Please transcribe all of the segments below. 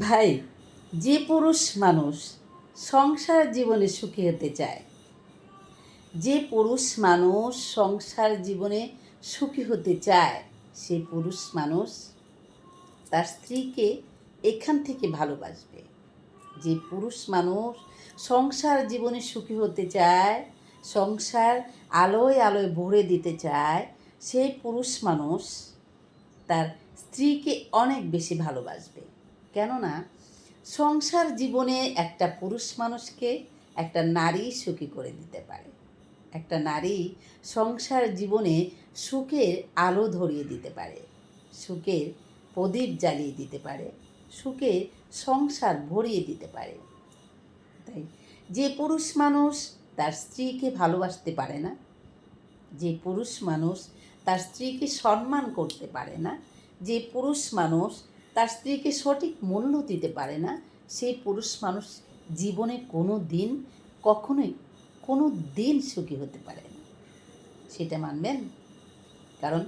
ভাই, যে পুরুষ মানুষ সংসার জীবনে সুখী হতে চায়, যে পুরুষ মানুষ সংসার জীবনে সুখী হতে চায়, সেই পুরুষ মানুষ তার স্ত্রীকে এখান থেকে ভালোবাসবে। যে পুরুষ মানুষ সংসার জীবনে সুখী হতে চায়, সংসার আলোয় আলোয় ভরে দিতে চায়, সেই পুরুষ মানুষ তার স্ত্রীকে অনেক বেশি ভালোবাসবে। কেননা সংসার জীবনে একটা পুরুষ মানুষকে একটা নারী সুখী করে দিতে পারে। একটা নারী সংসার জীবনে সুখের আলো ধরিয়ে দিতে পারে, সুখের প্রদীপ জ্বালিয়ে দিতে পারে, সুখে সংসার ভরিয়ে দিতে পারে। তাই যে পুরুষ মানুষ তার স্ত্রীকে ভালোবাসতে পারে না, যে পুরুষ মানুষ তার স্ত্রীকে সম্মান করতে পারে না, যে পুরুষ মানুষ তার স্ত্রীকে সঠিক মূল্য দিতে পারে না, সেই পুরুষ মানুষ জীবনে কোনো দিন সুখী হতে পারে না। সেটা মানবেন? কারণ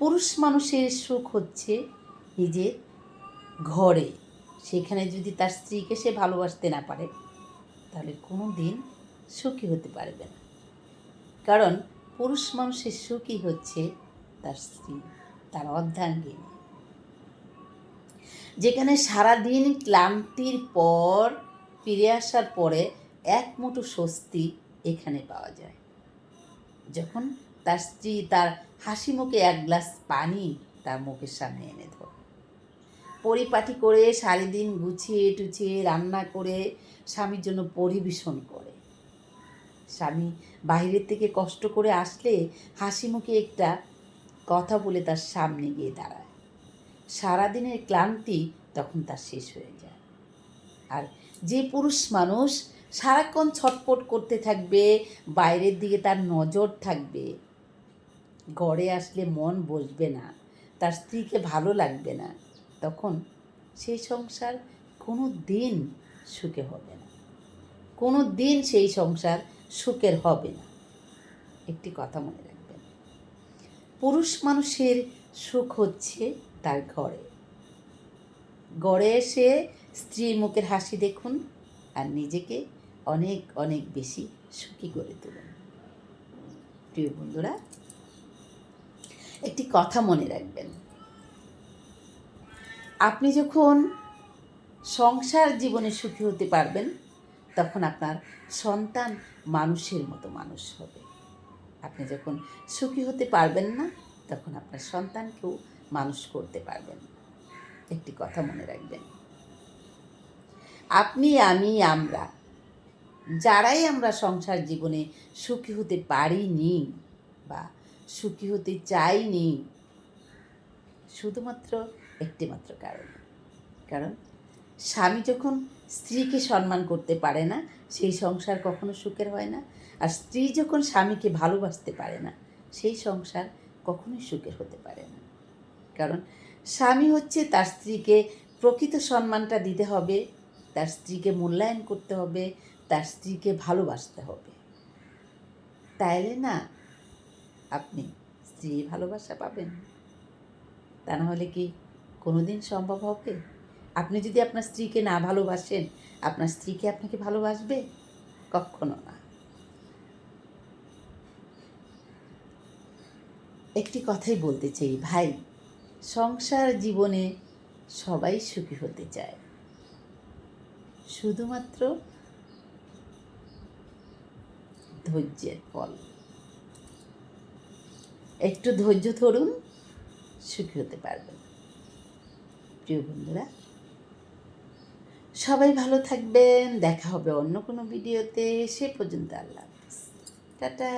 পুরুষ মানুষের সুখ হচ্ছে নিজের ঘরে। সেখানে যদি তার স্ত্রীকে সে ভালোবাসতে না পারে, তাহলে কোনো দিন সুখী হতে পারবে না। কারণ পুরুষ মানুষের সুখই হচ্ছে তার স্ত্রী, তার অর্ধাঙ্গিনী। যেখানে সারাদিন ক্লান্তির পর ফিরে আসার পরে এক মুঠো স্বস্তি এখানে পাওয়া যায়, যখন তার স্ত্রী তার হাসি মুখে এক গ্লাস পানি তার মুখের সামনে এনে ধরে, পরিপাটি করে সারাদিন গুছিয়ে টুছিয়ে রান্না করে স্বামীর জন্য পরিবেশন করে। স্বামী বাইরের থেকে কষ্ট করে আসলে হাসি মুখে একটা কথা বলে তার সামনে গিয়ে দাঁড়ায়। সারাদিনের ক্লান্তি তখন তার শেষ হয়ে যায়। আর যে পুরুষ মানুষ সারাক্ষণ ছটফট করতে থাকবে, বাইরের দিকে তার নজর থাকবে, ঘরে আসলে মন বসবে না, তার স্ত্রীকে ভালো লাগবে না, তখন সেই সংসার কোনো দিন সুখে হবে না, কোনো দিন সেই সংসার সুখের হবে না। একটি কথা মনে রাখবেন, পুরুষ মানুষের সুখ হচ্ছে তার ঘরে। ঘরে এসে স্ত্রীর মুখের হাসি দেখুন আর নিজেকে অনেক অনেক বেশি সুখী করে তুলুন। প্রিয় বন্ধুরা, একটি কথা মনে রাখবেন, আপনি যখন সংসার জীবনে সুখী হতে পারবেন, তখন আপনার সন্তান মানুষের মতো মানুষ হবে। আপনি যখন সুখী হতে পারবেন না, তখন আপনার সন্তানকেও মানুষ করতে পারবেন। একটি কথা মনে রাখবেন, আপনি, আমি, যারাই আমরা সংসার জীবনে সুখী হতে পারিনি বা সুখী হতে চাইনি, শুধুমাত্র একটিমাত্র কারণ স্বামী যখন স্ত্রীকে সম্মান করতে পারে না, সেই সংসার কখনো সুখের হয় না। আর স্ত্রী যখন স্বামীকে ভালোবাসতে পারে না, সেই সংসার কখনোই সুখের হতে পারে না। কারণ স্বামী হচ্ছে তার স্ত্রীকে প্রকৃত সম্মানটা দিতে হবে, তার স্ত্রীকে মূল্যায়ন করতে হবে, তার স্ত্রীকে ভালোবাসতে হবে। তাইলে না আপনি স্ত্রীর ভালোবাসা পাবেন। তা না হলে কি কোনো দিন সম্ভব হবে? আপনি যদি আপনার স্ত্রীকে না ভালোবাসেন, আপনার স্ত্রীকে আপনাকে ভালোবাসবে? কখনো না। একটি কথাই বলতে চাই ভাই, সংসার জীবনে সবাই সুখী হতে চায়, শুধুমাত্র ধৈর্যের ফল। একটু ধৈর্য ধরুন, সুখী হতে পারবেন। প্রিয় বন্ধুরা, সবাই ভালো থাকবেন। দেখা হবে অন্য কোনো ভিডিওতে। সে পর্যন্ত আল্লাহ হাফেজ, টাটা।